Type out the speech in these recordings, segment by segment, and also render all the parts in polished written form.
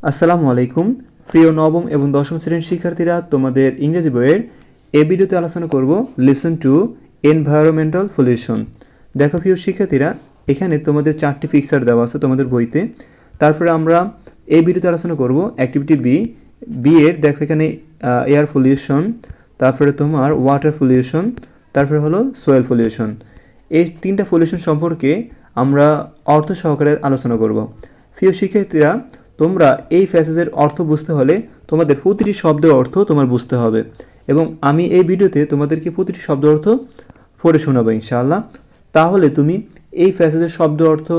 আসসালামু আলাইকুম প্রিয় নবম এবং দশম শ্রেণীর শিক্ষার্থীরা, তোমাদের ইংরেজি বইয়ের এই ভিডিওতে আলোচনা করব লিসন টু এনভায়রনমেন্টাল পলিউশন। দেখো প্রিয় শিক্ষার্থীরা, এখানে তোমাদের 4টি পিকচার দেওয়া আছে তোমাদের বইতে। তারপরে আমরা এই ভিডিওতে আলোচনা করব অ্যাক্টিভিটি বি এর। দেখো এখানে এয়ার পলিউশন, তারপরে তোমার ওয়াটার পলিউশন, তারপরে হলো সোয়েল পলিউশন। এই 3টা পলিউশন সম্পর্কে আমরা অর্থ সহকারে আলোচনা করব। প্রিয় শিক্ষার্থীরা, তোমরা এই প্যাসেজের অর্থ বুঝতে হলে তোমাদের প্রতিটি শব্দের অর্থ তোমার বুঝতে হবে, এবং আমি এই ভিডিওতে তোমাদেরকে প্রতিটি শব্দ অর্থ পড়ে শোনাবো ইনশাআল্লাহ। তাহলে তুমি এই প্যাসেজের শব্দ অর্থ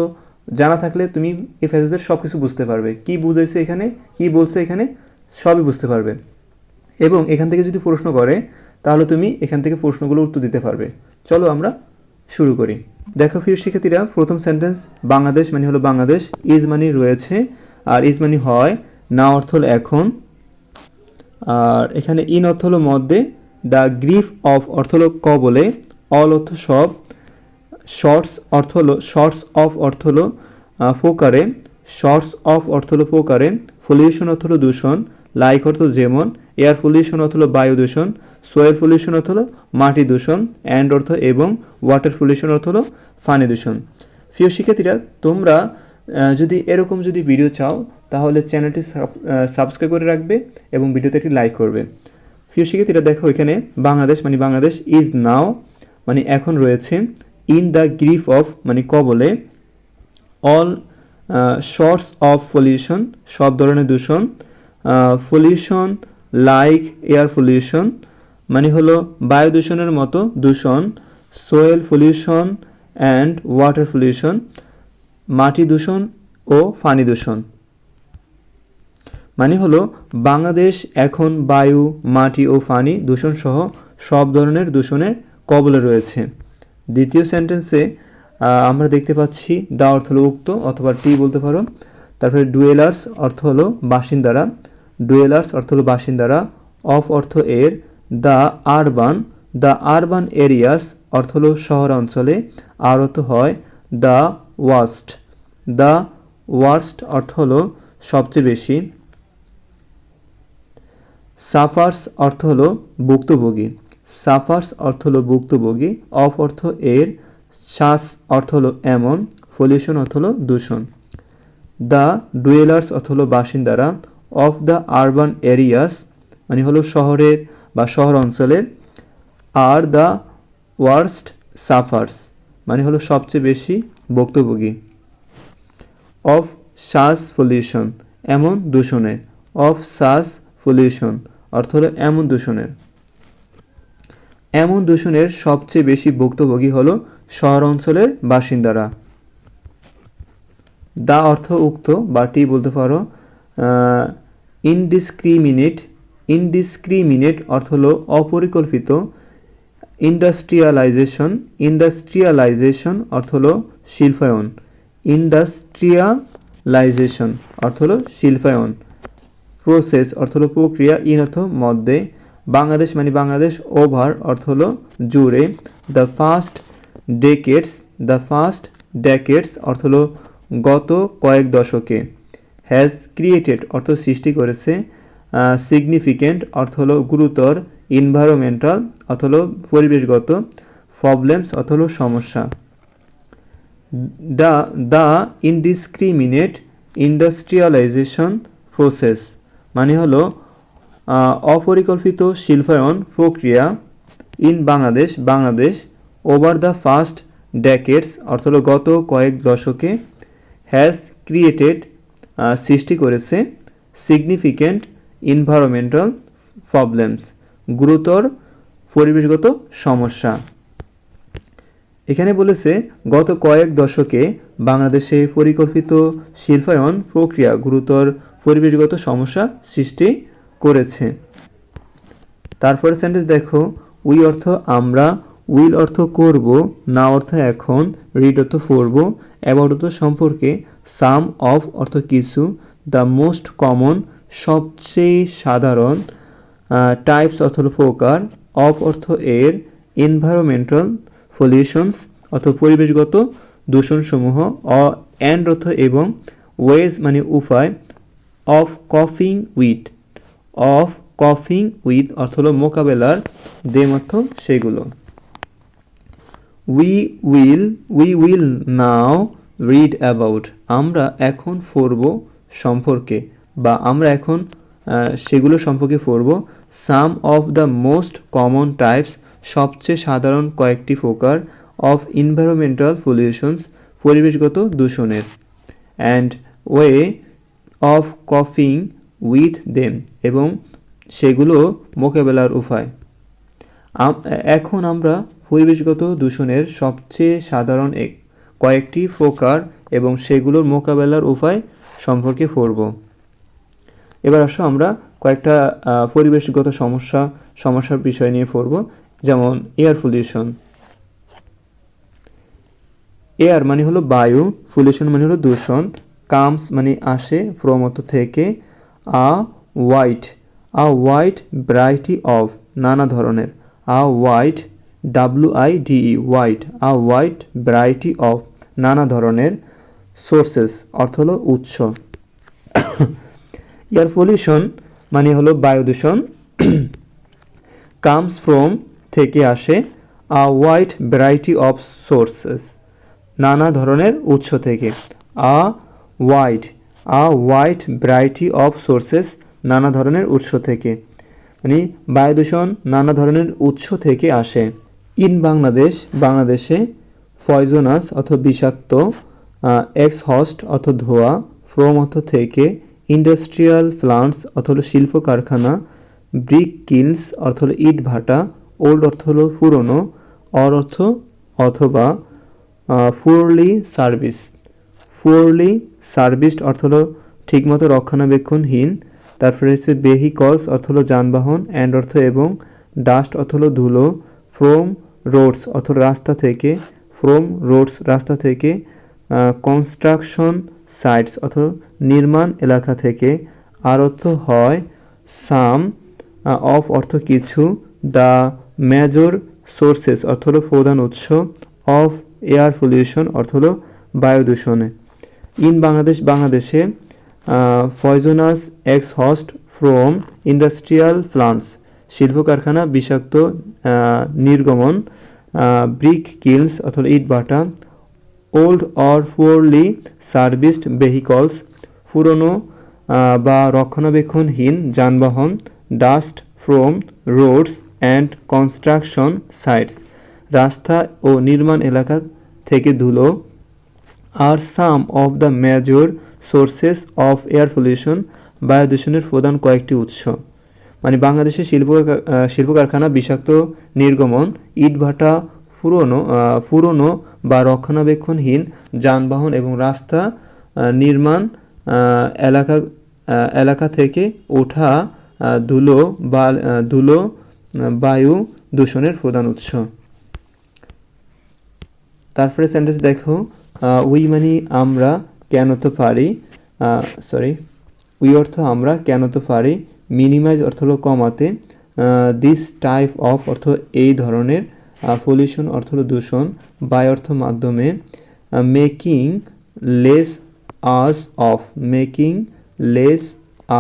জানা থাকলে তুমি এই প্যাসেজের সব কিছু বুঝতে পারবে, কি বুঝাইছে এখানে, কি বলছে এখানে, সবই বুঝতে পারবে। এবং এখান থেকে যদি প্রশ্ন করে তাহলে তুমি এখান থেকে প্রশ্নগুলো উত্তর দিতে পারবে। চলো আমরা শুরু করি। দেখো প্রিয় শিক্ষার্থীরা, প্রথম সেন্টেন্স বাংলাদেশ মানে হলো বাংলাদেশ, ইজ মানে রয়েছে, আর ইজ মানে হয়, না অর্থ হলো এখন, আর এখানে ইন অর্থ হলো মধ্যে, দ্য গ্রিফ অফ অর্থ হলো কবলে, অল অর্থ সব, শর্টস অফ অর্থ হলো প্রকারে, শর্টস অফ অর্থ হলো প্রকারে, পলিউশন অর্থ হলো দূষণ, লাইক অর্থ যেমন, এয়ার পলিউশন অর্থ হলো বায়ু দূষণ, সোয়েল পলিউশন অর্থ হলো মাটি দূষণ, অ্যান্ড অর্থ এবং, ওয়াটার পলিউশন অর্থ হলো পানি দূষণ। প্রিয় শিক্ষার্থীরা, তোমরা যদি এরকম ভিডিও চাও তাহলে চ্যানেলটি সাবস্ক্রাইব করে রাখবে এবং ভিডিওতে একটি লাইক করবে। প্রিয় শিক্ষার্থীরা, দেখো এখানে বাংলাদেশ মানে বাংলাদেশ, ইজ নাও মানে এখন রয়েছে, ইন দ্য গ্রিফ অফ মানে কবলে, অল সর্টস অফ পলিউশন সব ধরনের দূষণ, পলিউশন লাইক এয়ার পলিউশন মানে হলো বায়ু দূষণের মতো দূষণ, Soyel pollution and water pollution মাটি দূষণ ও পানি দূষণ মানে হলো বাংলাদেশ এখন বায়ু, মাটি ও পানি দূষণ সহ সব ধরনের দূষণের কবলে রয়েছে। দ্বিতীয় সেন্টেন্সে আমরা দেখতে পাচ্ছি দা অর্থ হলো উক্ত অথবা টি বলতে পারো, তারপরে ডুয়েলার্স অর্থ হলো বাসিন্দারা, ডুয়েলার্স অর্থ হলো বাসিন্দারা, অফ অর্থ এর, দ্য আরবান এরিয়াস অর্থ হলো শহরাঞ্চলে, আর অর্থ হয় দ্য ওয়ার্স্ট অর্থ হলো সবচেয়ে বেশি, সাফার্স অর্থ হলো ভুক্তভোগী, সাফার্স অর্থ হলো ভুক্তভোগী, অফ অর্থ এর, শ্বাস অর্থ হলো এমন, পলিউশন অর্থ হলো দূষণ। দ্য ডুয়েলার্স অর্থ হলো বাসিন্দারা, অফ দ্য আরবান এরিয়াস মানে হলো শহরের বা শহর অঞ্চলের, আর দ্য ওয়ার্স্ট সাফার্স মানে হলো সবচেয়ে বেশি ভুক্তভোগী, অফ শ্বাস পলিউশন এমন দূষণে, অফ শ্বাস পলিউশন অর্থ হলো এমন দূষণের, এমন দূষণের সবচেয়ে বেশি ভুক্তভোগী হলো শহর অঞ্চলের বাসিন্দারা। দা অর্থ উক্ত বা টি বলতে পারো, ইনডিসক্রিমিনেট অর্থ হলো অপরিকল্পিত, ইন্ডাস্ট্রিয়ালাইজেশন অর্থ হলো শিল্পায়ন, ইন্ডাস্ট্রিয়ালাইজেশন অর্থ হলো শিল্পায়ন, প্রসেস অর্থ হলো প্রক্রিয়া, ইন অর্থ মধ্যে, বাংলাদেশ মানে বাংলাদেশ, ওভার অর্থ হলো জুড়ে, দ্য ফার্স্ট ডেকেডস অর্থ হলো গত কয়েক দশকে, হ্যাজ ক্রিয়েটেড অর্থ সৃষ্টি করেছে, সিগনিফিকেন্ট অর্থ হলো গুরুতর, এনভায়রনমেন্টাল অর্থ হলো পরিবেশগত, প্রবলেমস অর্থ হলো সমস্যা। দ্য ইনডিসক্রিমিনেট ইন্ডাস্ট্রিয়ালাইজেশন প্রসেস মানে হলো অপরিকল্পিত শিল্পায়ন প্রক্রিয়া, in Bangladesh, over the first decades অর্থ হলো গত কয়েক দশকে, হ্যাজ ক্রিয়েটেড সৃষ্টি করেছে, সিগনিফিকেন্ট এনভায়রনমেন্টাল প্রবলেমস গুরুতর পরিবেশগত সমস্যা। এখানে বলেছে গত কয়েক দশকে বাংলাদেশে পরিকল্পিত শিল্পায়ন প্রক্রিয়া গুরুতর পরিবেশগত সমস্যা সৃষ্টি করেছে। তারপরে সেন্টেন্স দেখো, উই অর্থ আমরা, উইল অর্থ করব, না অর্থ এখন, রিড অর্থ পড়ব, অ্যাবাউট অর্থ সম্পর্কে, সাম অফ অর্থ কিছু, দ্য মোস্ট কমন সবচেয়ে সাধারণ, টাইপস অর্থ প্রকার, অফ অর্থ এর, এনভায়রনমেন্টাল পলিউশনস অর্থ পরিবেশগত দূষণসমূহ, অ্যান্ড অর্থ এবং, ওয়েজ মানে উপায়, of coping with, of coping with অর্থ হলো মোকাবেলার, দেম অর্থ সেগুলো। We will now read about, আমরা এখন পড়ব সম্পর্কে, বা আমরা এখন সেগুলো সম্পর্কে পড়ব। Some of the most common types, সবচেয়ে সাধারণ কয়েকটি প্রকার, অফ এনভায়রনমেন্টাল পলিউশনস, পরিবেশগত দূষণের, and way of coping with them, এবং সেগুলো মোকাবেলার উপায়। এখন আমরা পরিবেশগত দূষণের সবচেয়ে সাধারণ কয়েকটি প্রকার এবং সেগুলোর মোকাবেলার উপায় সম্পর্কে পড়ব। এবার আসো আমরা কয়েকটা পরিবেশগত সমস্যার বিষয় নিয়ে পড়ব, যেমন এয়ার পলিউশন। এয়ার মানে হলো বায়ু, পলিউশন মানে হলো দূষণ, কামস মানে আসে, ফ্রম অর্থ থেকে, আ ওয়াইড ভ্যারাইটি অফ নানা ধরনের, a wide WIDE wide, a wide variety of নানা ধরনের, সোর্সেস অর্থ হলো উৎস। এয়ার পলিউশন মানে হলো বায়ু দূষণ, কামস ফ্রম থেকে আসে, a wide variety of sources নানা ধরনের উৎস থেকে, a wide variety of sources নানা ধরনের উৎস থেকে, মানে বায়ু দূষণ নানা ধরনের উৎস থেকে আসে। ইন বাংলাদেশে পয়জনাস অথবা বিষাক্ত, এক্সহস্ট অর্থ ধোঁয়া, ফ্রম অর্থ থেকে, ইন্ডাস্ট্রিয়াল প্লান্টস অর্থ হলো শিল্প কারখানা, ব্রিক কিলস অর্থ হলো ইট ভাটা, ওল্ড অর্থ হলো পুরনো, অর অর্থ অথবা, পুরলি সার্ভিসড অর্থ হলো ঠিকমতো রক্ষণাবেক্ষণহীন, তারপরে হচ্ছে ভেহিকলস অর্থ হলো যানবাহন, অ্যান্ড অর্থ এবং, ডাস্ট অর্থ হলো ধুলো, ফ্রম রোডস অর্থ রাস্তা থেকে, কনস্ট্রাকশন সাইটস অর্থ নির্মাণ এলাকা থেকে, আর অর্থ হয় সাম, অফ অর্থ কিছু, দ্য মেজর সোর্সেস অর্থ হলো প্রধান উৎস, অফ এয়ার পলিউশন অর্থ হলো বায়ু দূষণে। ইন বাংলাদেশে poisonous exhaust from industrial plants, শিল্প কারখানা বিষাক্ত নির্গমন, ব্রিক কিলস অথবা ইট ভাটা, old or poorly serviced vehicles, পুরনো বা রক্ষণাবেক্ষণহীন যানবাহন, dust from roads and construction sites, রাস্তা ও নির্মাণ এলাকা থেকে ধুলো, আর some of the major sources of air pollution, বায়ু দূষণের প্রধান কয়েকটি উৎস। মানে বাংলাদেশের শিল্প কারখানা বিষাক্ত নির্গমন, ইটভাটা, পুরনো বা রক্ষণাবেক্ষণহীন যানবাহন এবং রাস্তা নির্মাণ এলাকা থেকে ওঠা ধুলো বায়ু দূষণের প্রধান উৎস। তারপরে সেন্টেন্স দেখো, উই মানে আমরা, কেন তো পারি, উই অর্থ আমরা, কেন তো পারি, মিনিমাইজ অর্থ হলো কমাতে, দিস টাইপ অফ অর্থ এই ধরনের, পলিউশন অর্থ হলো দূষণ, বাই অর্থ মাধ্যমে, মেকিং লেস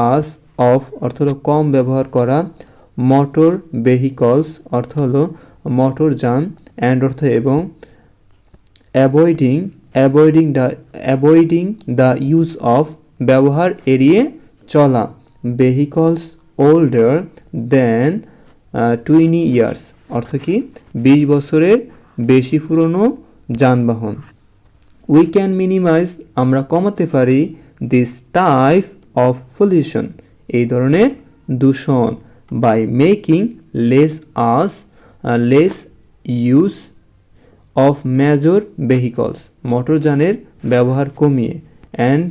আস অফ অর্থ হলো কম ব্যবহার করা, মোটর ভেহিকলস অর্থ হলো মোটর যান, অ্যান্ড অর্থ এবং, অ্যাভয়েডিং দ্য ইউজ অফ ব্যবহার এড়িয়ে চলা, ভেহিকলস ওল্ডার দেন 20 ইয়ার্স অর্থ কি 20 বছরের বেশি পুরনো যানবাহন। উই ক্যান মিনিমাইজ আমরা কমাতে পারি, দিস টাইপ অফ পলিউশন এই ধরনের দূষণ, by making less use of major vehicles মোটরযানের ব্যবহার কমিয়ে, and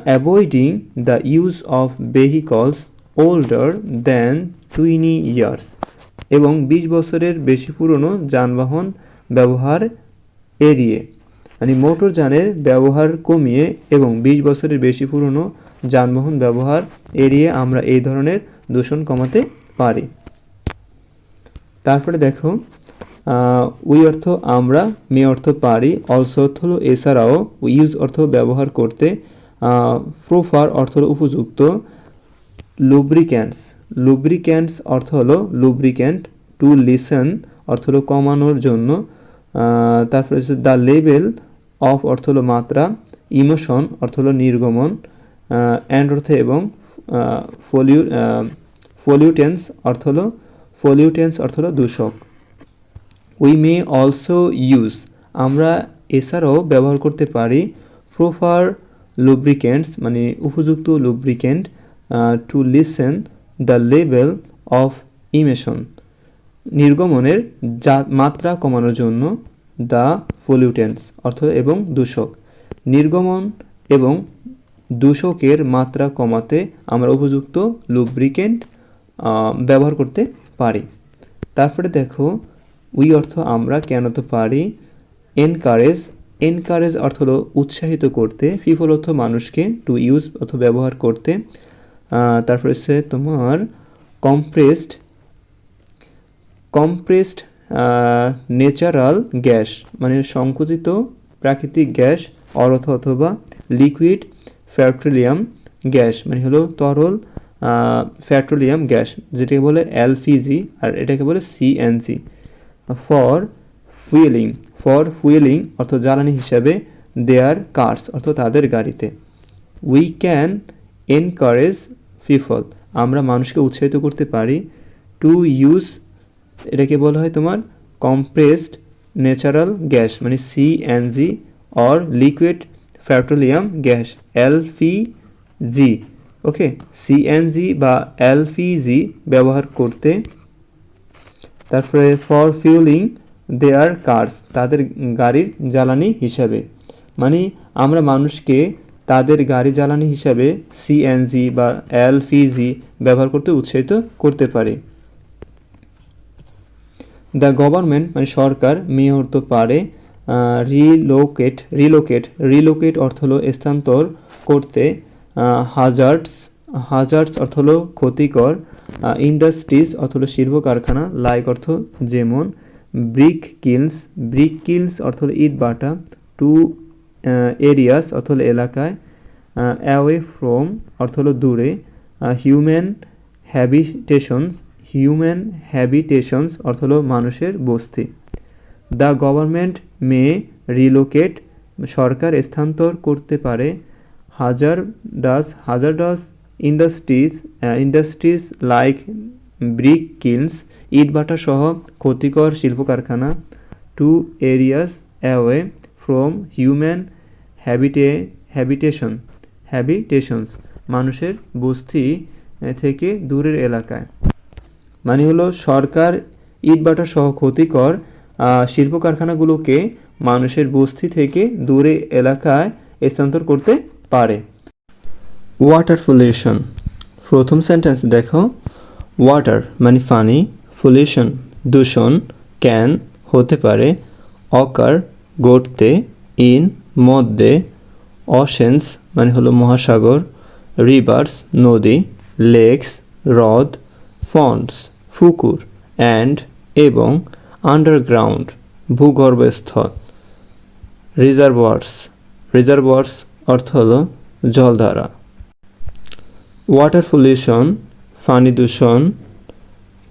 avoiding the use of vehicles older than 20 years এবং 20 বছরের বেশি পুরনো যানবাহন ব্যবহার এড়িয়ে, মানে মোটরযানের ব্যবহার কমিয়ে এবং 20 বছরের বেশি পুরনো যানবাহন ব্যবহার এড়িয়ে আমরা এই ধরনের দূষণ কমাতে পারি। তারপরে দেখো, উই অর্থ আমরা, মে অর্থ পারি, অলসো অর্থ হলো এছাড়াও, ইউজ অর্থ ব্যবহার করতে, প্রপার অর্থ হলো উপযুক্ত, লুব্রিক্যান্টস অর্থ হলো লুব্রিক্যান্ট, টু লিসেন অর্থ হলো কমানোর জন্য, তারপরে হচ্ছে দ্য লেভেল অফ অর্থ হলো মাত্রা, ইমোশন অর্থ হলো নির্গমন, অ্যান্ড অর্থ এবং, ফলিউটেন্স অর্থ হলো দূষক। উই মে অলসো ইউজ, আমরা এছাড়াও ব্যবহার করতে পারি, প্রপার লুব্রিক্যান্টস মানে উপযুক্ত lubricant, to lessen the level of emission নির্গমনের মাত্রা কমানোর জন্য, দ্য পলিউটেন্টস অর্থ এবং দূষক, নির্গমন এবং দূষকের মাত্রা কমাতে আমরা উপযুক্ত লুব্রিক্যান্ট ব্যবহার করতে পারি। তারপরে দেখো উই অর্থ আমরা, কেন তো পারি, এনকারেজ অর্থ হলো উৎসাহিত করতে, পিপল অর্থ মানুষকে, টু ইউজ অর্থ ব্যবহার করতে, তারপরে হচ্ছে তোমার কম্প্রেসড ন্যাচারাল গ্যাস মানে সংকুচিত প্রাকৃতিক গ্যাস, অর্থ অথবা লিকুইড পেট্রোলিয়াম গ্যাস মানে হলো তরল পেট্রোলিয়াম গ্যাস, যেটাকে বলে এলপিজি আর এটাকে বলে সিএনজি। ফর ফুয়েলিং অর্থ জ্বালানি হিসাবে, দেয়ার কার্স অর্থ তাদের গাড়িতে। উই ক্যান এনকারেজ পিপল, আমরা মানুষকে উৎসাহিত করতে পারি, টু ইউজ এটাকে বলা হয় তোমার কম্প্রেসড ন্যাচারাল গ্যাস মানে CNG or liquid petroleum gas LPG. Okay, CNG বা এলপিজি ব্যবহার করতে। তারপরে ফর ফিউলিং দেয়ার কার্স, তাদের গাড়ির জ্বালানি হিসাবে, মানে আমরা মানুষকে তাদের গাড়ি জ্বালানি হিসাবে সিএনজি বা এলপিজি ব্যবহার করতে উৎসাহিত করতে পারি। দ্য গভর্নমেন্ট মানে সরকার, মে অর্থ পারে, রিলোকেট অর্থ হলো স্থানান্তর করতে, হাজার্ডস অর্থ হলো ক্ষতিকর, ইন্ডাস্ট্রিজ অর্থ হলো শিল্প কারখানা, লাইক অর্থ যেমন, ব্রিক কিলস অর্থ হলো ইট বাটা, টু এরিয়াস অর্থ হলো এলাকায়, অ্যাওয়ে ফ্রম অর্থ হলো দূরে, হিউম্যান হ্যাবিটেশনস অর্থ হলো মানুষের বস্তি। দ্য গভর্নমেন্ট মে রিলোকেট, সরকার স্থানান্তর করতে পারে, hazardous industries like brick kilns ইটভাটা সহ ক্ষতিকর শিল্প কারখানা, to areas away from human habitations মানুষের বস্তি থেকে দূরের এলাকায়। মানে হলো সরকার ইটভাটা সহ ক্ষতিকর শিল্প কারখানাগুলোকে মানুষের বস্তি থেকে দূরে এলাকায় স্থানান্তর করতে পারে। ওয়াটার পলিউশন, প্রথম সেন্টেন্স দেখো, ওয়াটার মানে পানি, পলিউশন দূষণ, ক্যান হতে পারে, অকার ঘটতে, ইন মধ্যে, অশেন্স মানে হলো মহাসাগর, রিভার্স নদী, লেকস হ্রদ, ফন্ডস পুকুর, অ্যান্ড এবং, আন্ডারগ্রাউন্ড ভূগর্ভস্থ, রিজার্ভার্স অর্থ হলো জলধারা। ওয়াটার পলিউশন পানি দূষণ,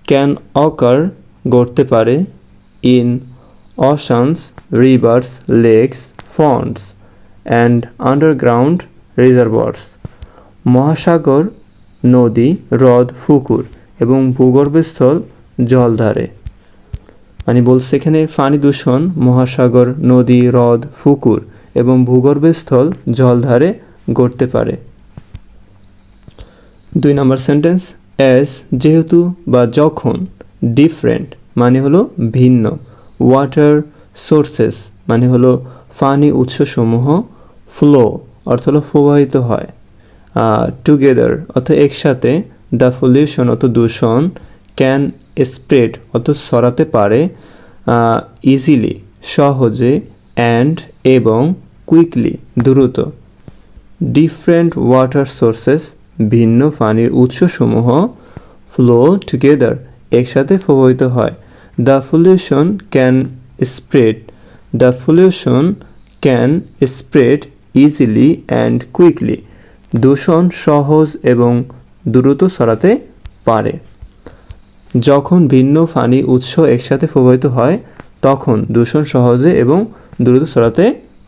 ক্যান অকার ঘটতে পারে, in oceans rivers lakes ponds and underground reservoirs, মহাসাগর নদী হ্রদ পুকুর এবং ভূগর্ভস্থল জলধারে। মানে বলছে এখানে পানি দূষণ মহাসাগর নদী হ্রদ পুকুর এবং ভূগর্ভস্থল জলধারে ঘটতে পারে। 2 নম্বর সেন্টেন্স, অ্যাজ যেহেতু বা যখন, ডিফারেন্ট মানে হলো ভিন্ন, ওয়াটার সোর্সেস মানে হলো পানি উৎসসমূহ, ফ্লো অর্থ হলো প্রবাহিত হয়, টুগেদার অর্থ একসাথে, দ্য পলিউশন অর্থ দূষণ, ক্যান স্প্রেড অর্থ ছড়াতে পারে, ইজিলি সহজে, অ্যান্ড এবং, কুইকলি দ্রুত। ডিফারেন্ট ওয়াটার সোর্সেস ভিন্ন পানির উৎসসমূহ, ফ্লো টুগেদার একসাথে প্রবাহিত হয়, the pollution can spread easily and quickly, দূষণ সহজ এবং দ্রুত ছড়াতে পারে। যখন ভিন্ন পানি উৎস একসাথে প্রবাহিত হয় তখন দূষণ সহজে এবং দ্রুত ছড়াতে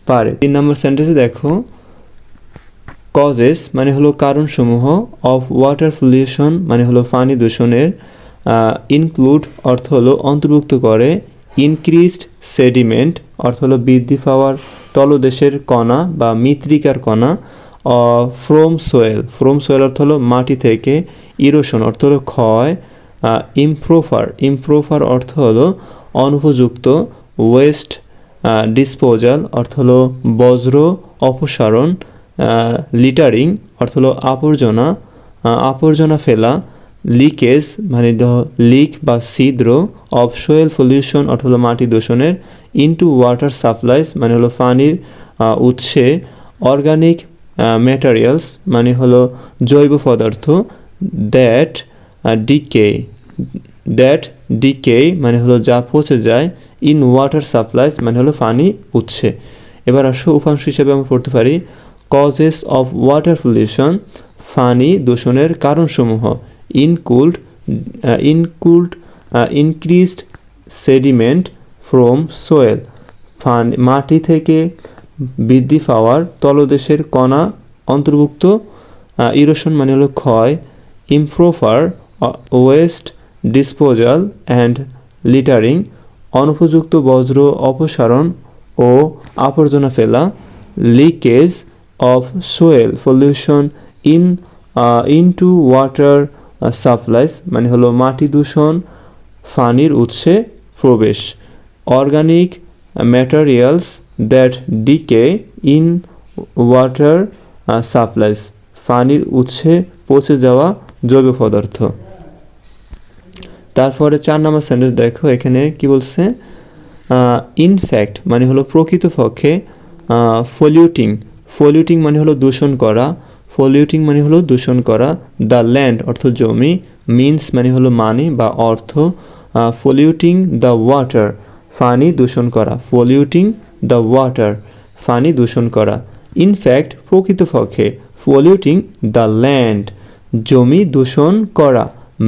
পারে। 3 নম্বর সেন্টেন্সে দেখো, কজেস মানে হলো কারণসমূহ, অফ ওয়াটার পলিউশন মানে হলো পানি দূষণের, ইনক্লুড অর্থ হলো অন্তর্ভুক্ত করে, ইনক্রিজড সেডিমেন্ট অর্থ হলো বৃদ্ধি পাওয়ার তলদেশের কণা বা মৃত্তিকার কণা, ফ্রম সোয়েল অর্থ হলো মাটি থেকে, ইরোশন অর্থ হলো ক্ষয়, ইমপ্রপার অর্থ হলো অনুপযুক্ত, ওয়েস্ট ডিসপোজাল অর্থ হলো বজ্র অপসারণ, লিটারিং অর্থ হলো আবর্জনা ফেলা, লিকেজ মানে লিক বা ছিদ্র, অফ সোয়েল পলিউশন অর্থ হলো মাটি দূষণের, ইনটু ওয়াটার সাপ্লাইজ মানে হলো পানির উৎসে, অর্গানিক ম্যাটেরিয়ালস মানে হলো জৈব পদার্থ, দ্যাট ডিকে মানে হলো যা পচে যায়, ইন ওয়াটার সাপ্লাইজ মানে হলো পানি উৎসে। এবার আসো উপাংশ হিসেবে আমরা পড়তে পারি, কজেস অফ ওয়াটার পলিউশন পানি দূষণের কারণসমূহ, ইনক্রিজড সেডিমেন্ট ফ্রম সোয়েল মাটি থেকে বৃদ্ধি পাওয়ার তলদেশের কণা অন্তর্ভুক্ত, ইরোশন মানে হলো ক্ষয়, improper waste disposal and littering অনুপযুক্ত বজ্র অপসারণ ও আবর্জনা ফেলা, leakage of soil pollution into water supplies মানে হলো মাটি দূষণ পানির উৎসে প্রবেশ, organic materials that decay in water supplies পানির উৎসে পচে যাওয়া জৈব পদার্থ। তারপরে 4 নম্বর সেন্টেন্স দেখো, এখানে কি বলছে, ইনফ্যাক্ট মানে হলো প্রকৃতপক্ষে, পলিউটিং মানে হলো দূষণ করা, দ্য ল্যান্ড অর্থ জমি, মিন্স মানে হলো মানি বা অর্থ, পলিউটিং দ্য ওয়াটার পানি দূষণ করা, ইনফ্যাক্ট প্রকৃতপক্ষে, পলিউটিং দ্য ল্যান্ড জমি দূষণ করা,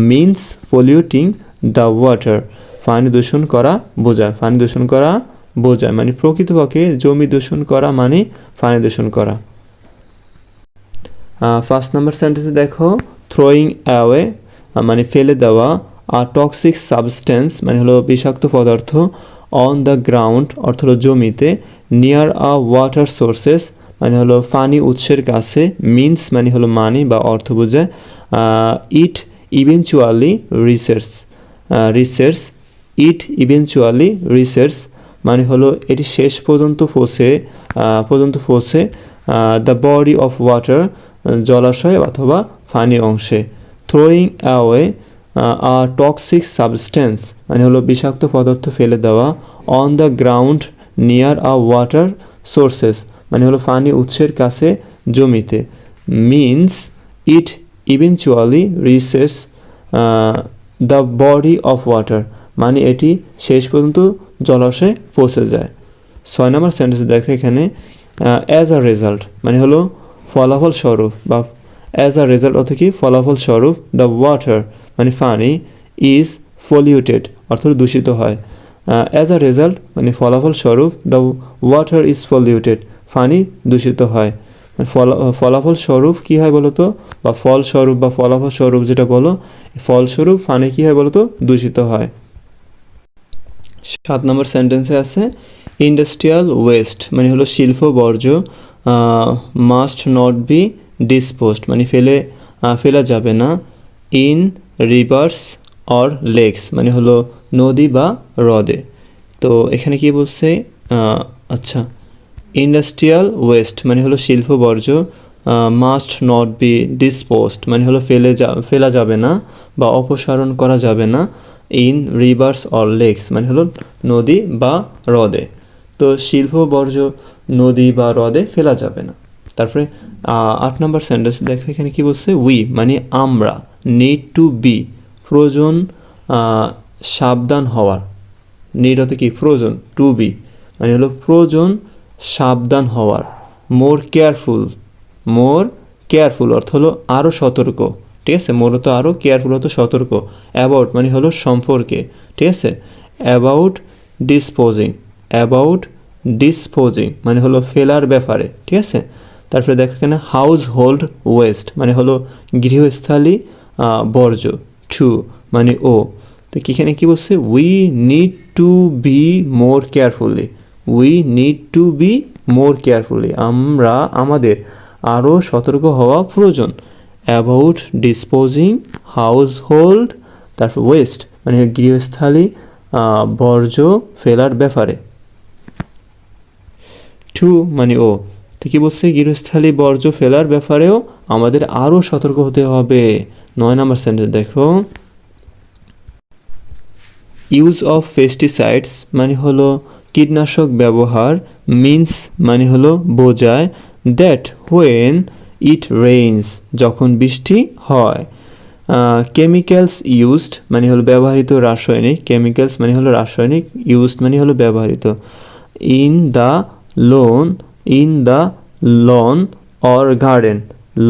মিন্স পলিউটিং দ্য ওয়াটার পানি দূষণ করা বোঝায় মানে প্রকৃতপক্ষে জমি দূষণ করা মানে পানি দূষণ করা। 1 নম্বর সেন্টেন্সে দেখো, থ্রোয়িং অ্যাওয়ে মানে ফেলে দেওয়া, টক্সিক সাবস্টেন্স মানে হলো বিষাক্ত পদার্থ, অন দ্য গ্রাউন্ড অর্থ হলো জমিতে, নিয়ার ওয়াটার সোর্সেস মানে হলো পানি উৎসের কাছে, মিন্স মানে হলো মানি বা অর্থ বোঝায়, ইট ইভেনচুয়ালি রিসার্চ মানে হলো এটি শেষ পর্যন্ত পৌঁছে, দ্য বডি অফ ওয়াটার জলাশয় অথবা পানি অংশে, থ্রোয়িং অ্যাওয়ে টক্সিক সাবস্টেন্স মানে হলো বিষাক্ত পদার্থ ফেলে দেওয়া, on the ground near water sources মানে হলো পানি উৎসের কাছে জমিতে, means it eventually reaches the body of water মানে এটি শেষ পর্যন্ত জলাশয়ে পৌঁছে যায়। 6 নম্বর সেন্টেন্স দেখো এখানে, অ্যাজ আ রেজাল্ট মানে হলো ফলাফল স্বরূপ বা অ্যাজ আ রেজাল্ট অর্থ কি ফলাফল স্বরূপ, দ্য ওয়াটার মানে পানি, ইজ পলিউটেড অর্থাৎ দূষিত হয়, অ্যাজ আ রেজাল্ট মানে ফলাফল স্বরূপ, দ্য ওয়াটার ইজ পলিউটেড পানি দূষিত হয়। ফলাফল স্বরূপ কী হয় বলো তো, বা ফলস্বরূপ বা ফলাফল স্বরূপ যেটা বলো, ফলস্বরূপ পানি কী হয় বলো তো, দূষিত হয়। 7 নম্বর সেন্টেন্সে আছে, ইন্ডাস্ট্রিয়াল ওয়েস্ট মানে হলো শিল্প বর্জ্য, মাস্ট নট বি ডিসপোজড মানে ফেলা যাবে না, ইন রিভার্স অর লেকস মানে হলো নদী বা হ্রদে। তো এখানে কি বলছে, আচ্ছা, ইন্ডাস্ট্রিয়াল ওয়েস্ট মানে হলো শিল্প বর্জ্য, মাস্ট নট বি ডিসপোজড মানে হলো ফেলা যাবে না বা অপসারণ করা যাবে না, ইন রিভার্স অর লেকস মানে হলো নদী বা হ্রদে। তো শিল্প বর্জ্য নদী বা হ্রদে ফেলা যাবে না। তারপরে 8 নম্বর সেন্টেন্স দেখো এখানে কি বলছে, উই মানে আমরা, নিড টু বি প্রয়োজন সাবধান হওয়ার, নিড অর্থ কি প্রয়োজন, টু বি মানে হলো প্রয়োজন সাবধান হওয়ার, মোর কেয়ারফুল, মোর কেয়ারফুল অর্থ হলো আরও সতর্ক, ঠিক আছে। মোর তো আরও, কেয়ারফুল হতো সতর্ক। অ্যাবাউট মানে হলো সম্পর্কে, ঠিক আছে। অ্যাবাউট ডিসপোজিং, অ্যাবাউট ডিসপোজিং মানে হলো ফেলার ব্যাপারে, ঠিক আছে। তারপরে দেখো এখানে হাউস হোল্ড ওয়েস্ট মানে হলো গৃহস্থালী বর্জ্য। টু মানে ও, তো এখানে কী বলছে, we need to be more carefully, we need to be more carefully, আমরা আমাদের আরও সতর্ক হওয়া প্রয়োজন। অ্যাবাউট ডিসপোজিং হাউস হোল্ড, তারপর ওয়েস্ট মানে গৃহস্থালী বর্জ্য ফেলার ব্যাপারে। টু মানে ও, তো কী বলছে, গৃহস্থালী বর্জ্য ফেলার ব্যাপারেও আমাদের আরও সতর্ক হতে হবে। 9 নম্বর সেন্টেন্স দেখো, ইউজ অফ পেস্টিসাইডস মানে হলো কীটনাশক ব্যবহার, মিন্স মানে হলো বোঝায়, দ্যাট হোয়েন ইট রেইনস যখন বৃষ্টি হয়, কেমিক্যালস ইউজড মানে হলো ব্যবহৃত রাসায়নিক, কেমিক্যালস মানে হলো রাসায়নিক, ইউজড মানে হলো ব্যবহৃত, in the lawn, in the lawn or garden,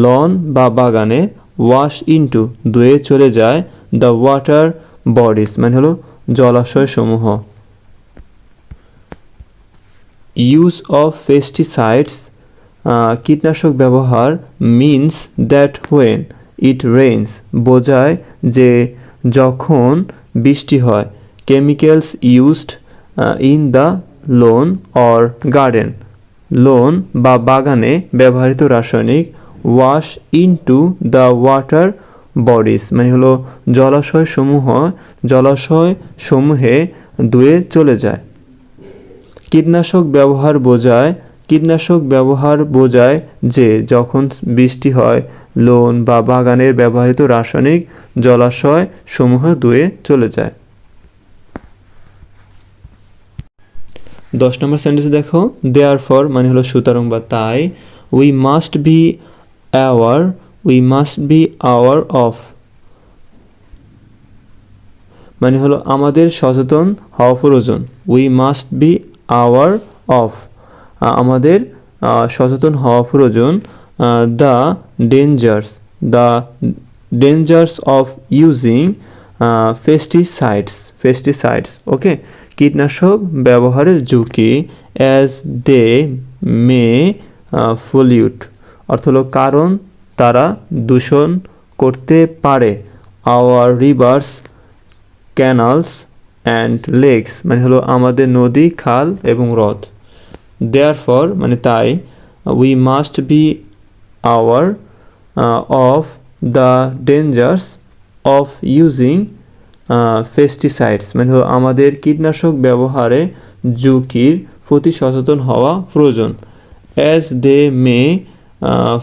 lawn বা বাগানে, ওয়াশ ইনটু ধুয়ে চলে যায়, দ্য ওয়াটার বডিজ মানে হলো জলাশয় সমূহ। ইউজ অফ পেস্টিসাইডস কীটনাশক ব্যবহার, means that when it rains বোঝায় যে যখন বৃষ্টি হয়, chemicals used in the loan or garden, loan বা বাগানে ব্যবহৃত রাসায়নিক, wash into the water bodies মানে হলো জলাশয় সমূহে ধুয়ে চলে যায়। কীটনাশক ব্যবহার বোঝায় যে যখন বৃষ্টি হয়, লোন বা বাগানের ব্যবহৃত রাসায়নিক জলাশয় সমূহ ধুয়ে চলে যায়। 10 নম্বর সেন্টেন্সে দেখো, দেয়ারফর মানে হলো সুতরাং বা তাই, we must be aware of মানে হলো আমাদের সচেতন হওয়া প্রয়োজন। We must be aware of আমাদের সচেতন হওয়া প্রয়োজন। The dangers of using pesticides okay, কীটনাশক ব্যবহারের ঝুঁকি, অ্যাজ দে মে পলিউট অর্থ হলো কারণ তারা দূষণ করতে পারে, our rivers, canals and lakes মানে হলো আমাদের নদী, খাল এবং হ্রদ। দেয়ারফর মানে তাই, we must be aware of the dangers of using pesticides মানে হলো আমাদের কীটনাশক ব্যবহারে ঝুঁকির প্রতি সচেতন হওয়া প্রয়োজন। As they may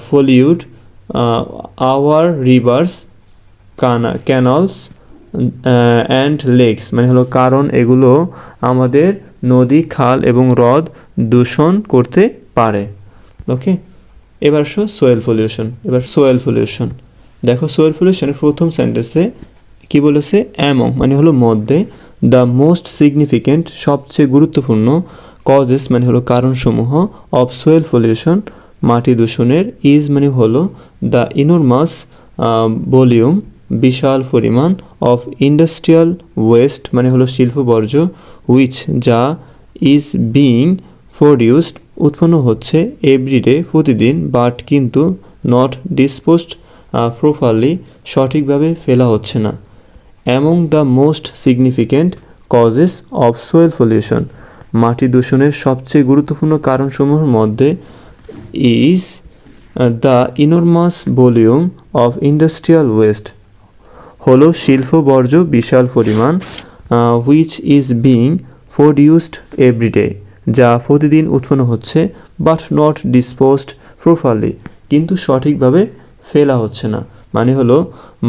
pollute our rivers, canals and lakes মানে হলো কারণ এগুলো আমাদের নদী, খাল এবং হ্রদ দূষণ করতে পারে। ওকে, এবার সোয়েল পলিউশন দেখো, সোয়েল পলিউশনের প্রথম সেন্টেন্সে কি বলেছে, অ্যামং মানে হলো মধ্যে, দ্য মোস্ট সিগনিফিক্যান্ট সবচেয়ে গুরুত্বপূর্ণ, কজেস মানে হলো কারণসমূহ, অফ সোয়েল পলিউশন মাটি দূষণের, ইজ মানে হলো দ্য ইনরমাস ভলিউম বিশাল পরিমাণ, অফ ইন্ডাস্ট্রিয়াল ওয়েস্ট মানে হলো শিল্প বর্জ্য, হুইচ যা, ইজ বিং প্রডিউসড উৎপন্ন হচ্ছে, এভরিডে প্রতিদিন, বাট কিন্তু, নট ডিসপোজড প্রপারলি সঠিকভাবে ফেলা হচ্ছে না। Among the most significant causes of soil pollution মাটি দূষণের সবচেয়ে গুরুত্বপূর্ণ কারণসমূহের মধ্যে, is the enormous volume of industrial waste হলো শিল্প বর্জ্য বিশাল পরিমাণ, which is being produced everyday যা প্রতিদিন উৎপন্ন হচ্ছে, বাট নট ডিসপোজড প্রপারলি কিন্তু সঠিকভাবে ফেলা হচ্ছে না। মানে হলো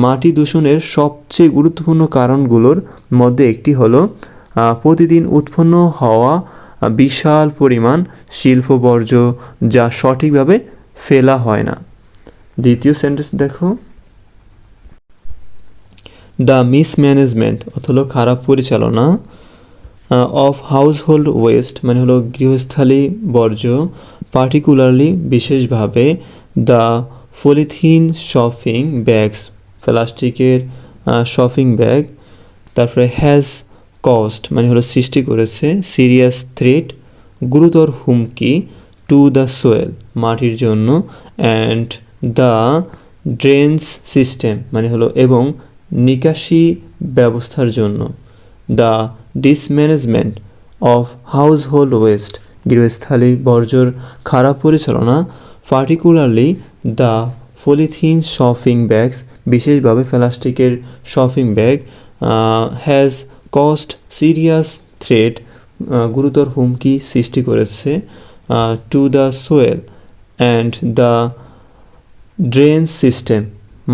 মাটি দূষণের সবচেয়ে গুরুত্বপূর্ণ কারণগুলোর মধ্যে একটি হলো প্রতিদিন উৎপন্ন হওয়া বিশাল পরিমাণ শিল্প বর্জ্য যা সঠিকভাবে ফেলা হয় না। দ্বিতীয় সেন্টেন্স দেখো, দ্য মিসম্যানেজমেন্ট অথবা খারাপ পরিচালনা, অফ হাউস হোল্ড ওয়েস্ট মানে হলো গৃহস্থালী বর্জ্য, পার্টিকুলারলি বিশেষভাবে দ্য পলিথিন শপিং ব্যাগস প্লাস্টিকের শপিং ব্যাগ, তারপরে হ্যাজ কস্ট মানে হলো সৃষ্টি করেছে, সিরিয়াস থ্রেট গুরুতর হুমকি, টু দ্য সোয়েল মাটির জন্য, অ্যান্ড দ্য ড্রেন্স সিস্টেম মানে হলো এবং নিকাশি ব্যবস্থার জন্য, the dismanagement of household waste গৃহস্থালী বর্জ্যর খারাপ পরিচালনা, particularly the polythene shopping bags বিশেষভাবে প্লাস্টিকের shopping bag, has caused serious threat গুরুতর হুমকি সৃষ্টি করেছে, to the soil and the drain system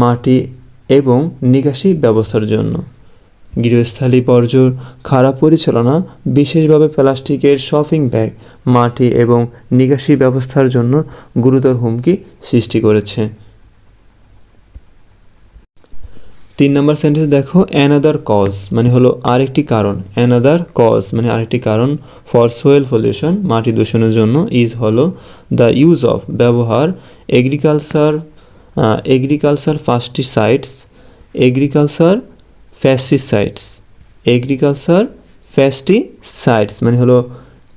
মাটি এবং নিকাশি ব্যবস্থার জন্য। গৃহস্থালী বর্জ্যর খারাপ পরিচালনা বিশেষভাবে প্লাস্টিকের শপিং ব্যাগ মাটি এবং নিকাশি ব্যবস্থার জন্য গুরুতর হুমকি সৃষ্টি করেছে। 3 নম্বর সেন্টেন্স দেখো, অ্যানাদার কজ মানে হলো আরেকটি কারণ, অ্যানাদার কজ মানে আরেকটি কারণ ফর সোয়েল পলিউশন মাটি দূষণের জন্য ইজ হলো দ্য ইউজ অফ ব্যবহার এগ্রিকালচার ফাস্টিসাইডস এগ্রিকালচার পেস্টিসাইডস মানে হলো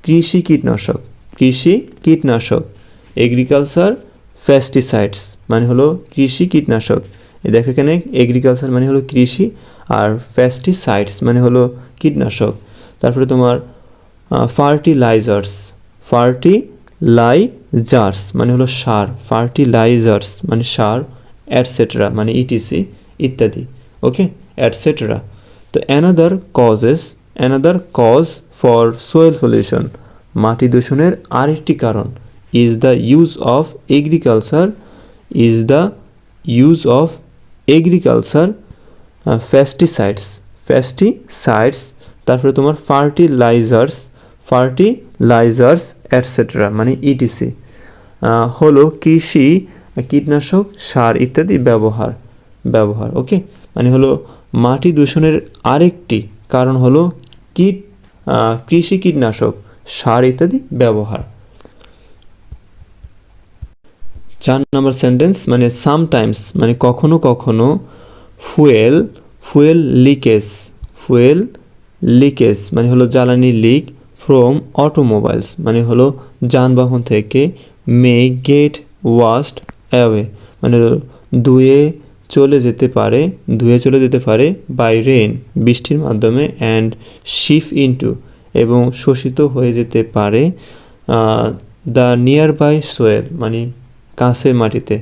কৃষি কীটনাশক এগ্রিকালচার পেস্টিসাইডস মানে হলো কৃষি কীটনাশক। দেখো এখানে এগ্রিকালচার মানে হলো কৃষি আর পেস্টিসাইডস মানে হলো কীটনাশক। তারপরে তোমার ফার্টিলাইজার্স মানে হলো সার, ফার্টিলাইজার্স মানে সার, অ্যাটসেট্রা মানে ইটিসি ইত্যাদি, ওকে অ্যাটসেট্রা। তো another cause for Soyel pollution মাটি দূষণের আরেকটি কারণ is the use of agriculture pesticides, তারপরে তোমার ফার্টিলাইজার্স অ্যাটসেট্রা মানে ইটিসি হলো কৃষি কীটনাশক সার ইত্যাদি ব্যবহার, ওকে মানে হলো মাটি দূষণের আরেকটি কারণ হলো কৃষি কীটনাশক সার ইত্যাদি ব্যবহার। 4 নম্বর সেন্টেন্স মানে সামটাইমস মানে কখনো কখনো ফুয়েল লিকেজ মানে হলো জ্বালানি লিক ফ্রম অটোমোবাইলস মানে হলো যানবাহন থেকে, মে গেট ওয়াশড অ্যাওয়ে মানে ধুয়ে চলে যেতে পারে বাই রেইন বৃষ্টির মাধ্যমে, অ্যান্ড শিফ ইনটু এবং শোষিত হয়ে যেতে পারে দ্য নিয়ার বাই সোয়েল মানে কাছের মাটিতে।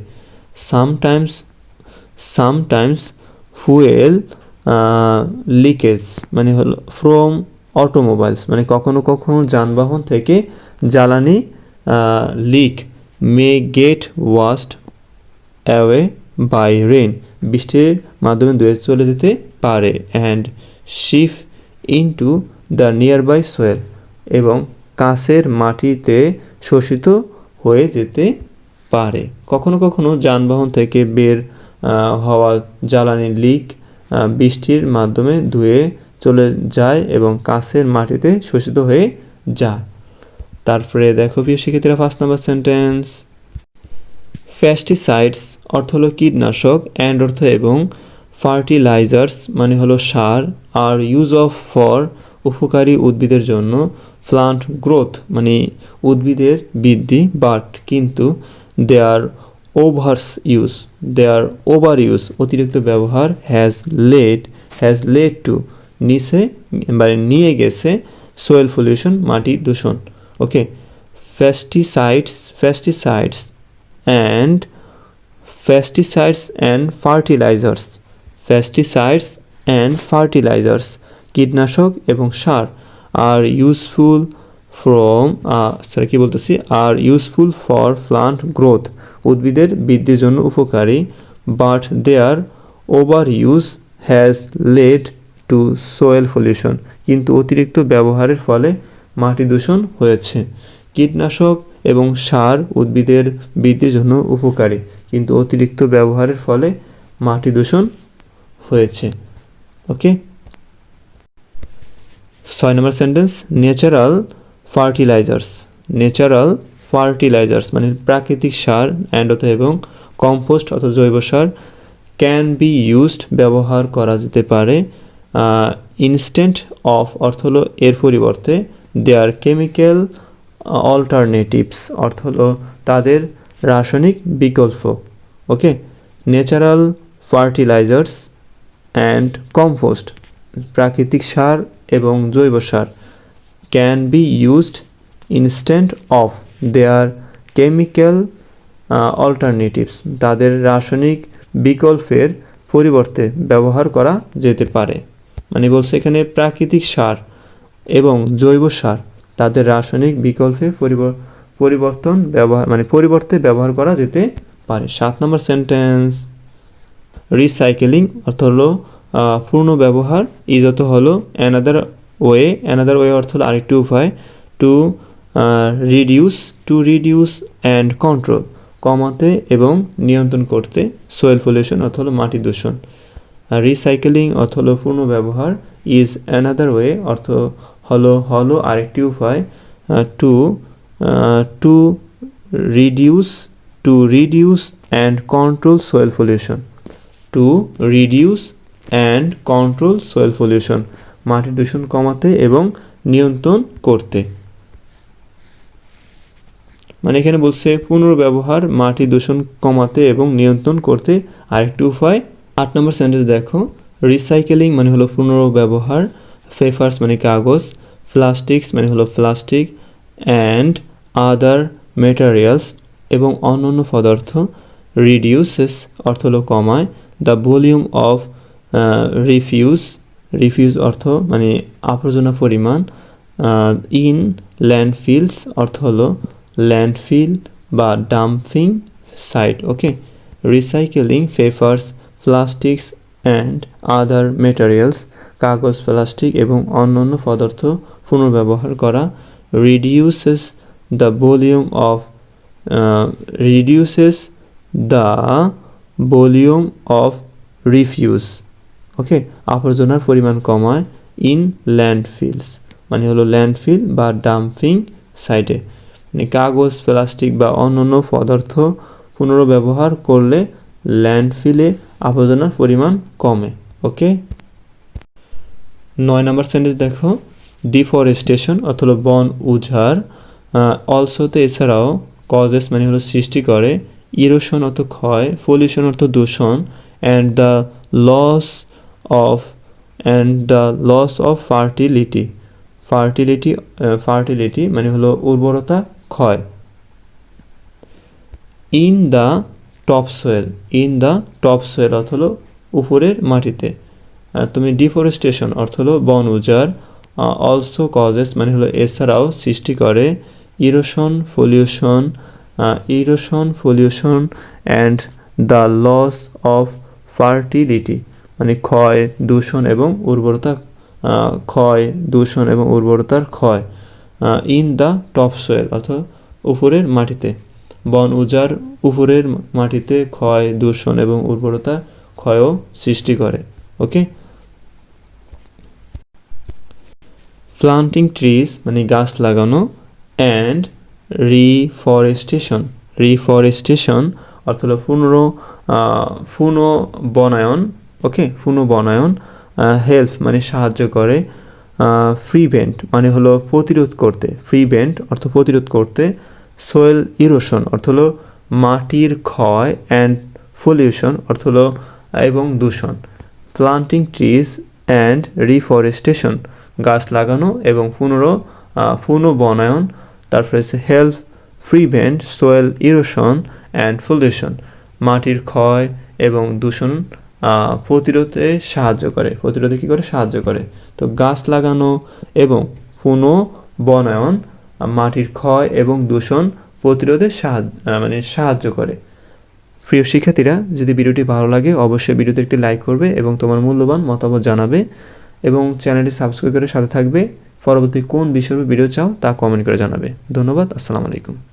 সামটাইমস ফুয়েল লিকেজ মানে হলো ফ্রম অটোমোবাইলস মানে কখনো কখনো যানবাহন থেকে জ্বালানি লিক, may get washed away by rain বৃষ্টির মাধ্যমে ধুয়ে চলে যেতে পারে, and shift into the nearby soil এবং কাছের মাটিতে শোষিত হয়ে যেতে পারে। কখনো কখনো যানবাহন থেকে বের হওয়া জ্বালানি লিক বৃষ্টির মাধ্যমে ধুয়ে চলে যায় এবং কাছের মাটিতে শোষিত হয়ে যায়। তারপরে দেখো প্রিয় শিক্ষার্থীরা 5 নম্বর সেন্টেন্স, পেস্টিসাইডস অর্থ হলো কীটনাশক, অ্যান্ড অর্থ এবং, ফার্টিলাইজার্স মানে হলো সার, আর ইউজ অফ ফর উপকারী উদ্ভিদের জন্য, প্লান্ট গ্রোথ মানে উদ্ভিদের বৃদ্ধি, বাট কিন্তু, দেয়ার ওভার ইউজ অতিরিক্ত ব্যবহার, হ্যাজ লেড টু নিয়ে গেছে সোয়েল পলিউশন মাটি দূষণ, ওকে পেস্টিসাইডস অ্যান্ড ফার্টিলাইজার্স কীটনাশক এবং সার আর ইউজফুল ফর প্লান্ট গ্রোথ উদ্ভিদের বৃদ্ধির জন্য উপকারী, but their over use has led to soil pollution কিন্তু অতিরিক্ত ব্যবহারের ফলে মাটি দূষণ হয়েছে। কীটনাশক এবং সার উদ্ভিদের বৃদ্ধির জন্য উপকারী কিন্তু অতিরিক্ত ব্যবহারের ফলে মাটি দূষণ হয়েছে, ওকে। 6 নম্বর সেন্টেন্স, ন্যাচারাল ফার্টিলাইজার্স মানে প্রাকৃতিক সার অ্যান্ড এবং কম্পোস্ট অথবা জৈব সার ক্যান বি ইউজড ব্যবহার করা যেতে পারে ইনস্ট্যান্ট অফ অর্থ হলো এর পরিবর্তে দেয়ার কেমিক্যাল অল্টারনেটিভস অর্থ হলো তাদের রাসায়নিক বিকল্প okay natural fertilizers and compost প্রাকৃতিক সার এবং জৈব সার can be used instant of their chemical alternatives তাদের রাসায়নিক বিকল্পের পরিবর্তে ব্যবহার করা যেতে পারে মানে বলছে এখানে প্রাকৃতিক সার এবং জৈব সার তাদের রাসায়নিক বিকল্পে পরিবর্তে ব্যবহার করা যেতে পারে 7 নম্বর সেন্টেন্স রিসাইকেলিং অর্থ হলো পুনর্ব্যবহার ইজ অর্থ হলো অ্যানাদার ওয়ে অর্থ হলো আরেকটি উপায় টু রিডিউস অ্যান্ড কন্ট্রোল কমাতে এবং নিয়ন্ত্রণ করতে সোয়েল পলিউশন অর্থ হলো মাটি দূষণ রিসাইকেলিং অর্থ হলো পুনর্ব্যবহার ইজ অ্যানাদার ওয়ে অর্থ হলো আরেকটি উপায় to reduce and control soil pollution to reduce and control soil pollution মাটি দূষণ কমাতে এবং নিয়ন্ত্রণ করতে মানে এখানে বলছে পুনর্ব্যবহার মাটি দূষণ কমাতে এবং নিয়ন্ত্রণ করতে আরেকটি উপায় 8 নম্বর সেন্টেন্স দেখো রিসাইকেলিং মানে হলো পুনর্ব্যবহার পেপারস মানে কাগজ প্লাস্টিক্স মানে হলো প্লাস্টিক অ্যান্ড আদার ম্যাটেরিয়ালস এবং অন্যান্য পদার্থ রিডিউসেস অর্থ হলো কমায় দ্য ভলিউম অফ রিফিউজ অর্থ মানে আবর্জনা পরিমাণ ইন ল্যান্ডফিলস অর্থ হলো ল্যান্ডফিল বা dumping site okay recycling papers plastics and other materials কাগজ প্লাস্টিক এবং অন্যান্য পদার্থ পুনর্ব্যবহার করা reduces the volume of refuse okay আবর্জনার পরিমাণ কমায় ইন ল্যান্ডফিলস মানে হলো ল্যান্ডফিল বা ডাম্পিং সাইটে মানে কাগজ প্লাস্টিক বা অন্যান্য পদার্থ পুনর্ব্যবহার করলে ল্যান্ডফিলে আবর্জনার পরিমাণ কমে ওকে 9 নম্বর সেন্টেন্স দেখো ডিফরেস্টেশন অথবা বন উজাড় অলসোতে এছাড়াও কজেস মানে হলো সৃষ্টি করে ইরোশন অর্থ ক্ষয় পলিউশন অর্থ দূষণ and the loss of fertility মানে হলো উর্বরতা ক্ষয় ইন দ্য টপ সোয়েল অর্থ হলো উপরের মাটিতে তুমি ডিফরেস্টেশন অর্থ হলো বন উজাড় অলসো কজেস মানে হলো এছাড়াও সৃষ্টি করে erosion pollution and the loss of fertility মানে ক্ষয় দূষণ এবং উর্বরতার ক্ষয় ইন দ্য টপ সোয়েল অর্থাৎ উপরের মাটিতে বন উজাড় উপরের মাটিতে ক্ষয় দূষণ এবং উর্বরতা ক্ষয়ও সৃষ্টি করে ওকে প্লান্টিং ট্রিজ মানে গাছ লাগানো অ্যান্ড রিফরেস্টেশন অর্থ হলো পুনর্বনায়ন হেল্প মানে সাহায্য করে প্রিভেন্ট মানে হলো প্রতিরোধ করতে সোয়েল ইরোশন অর্থ হলো মাটির ক্ষয় অ্যান্ড পলিউশন অর্থ হলো এবং দূষণ প্লান্টিং ট্রিজ অ্যান্ড রিফরেস্টেশন গাছ লাগানো এবং পুনর্বনায়ন তারপরে হচ্ছে help prevent soil erosion and pollution মাটির ক্ষয় এবং দূষণ প্রতিরোধে সাহায্য করে তো গাছ লাগানো এবং পুনর্বনায়ন মাটির ক্ষয় এবং দূষণ প্রতিরোধে সাহায্য করে প্রিয় শিক্ষার্থীরা যদি ভিডিওটি ভালো লাগে অবশ্যই ভিডিওতে একটি লাইক করবে এবং তোমার মূল্যবান মতামত জানাবে এবং চ্যানেলটি সাবস্ক্রাইব করে সাথে থাকবে পরবর্তী কোন বিষয়ের ভিডিও চাও তা কমেন্ট করে জানাবে ধন্যবাদ আসসালামু আলাইকুম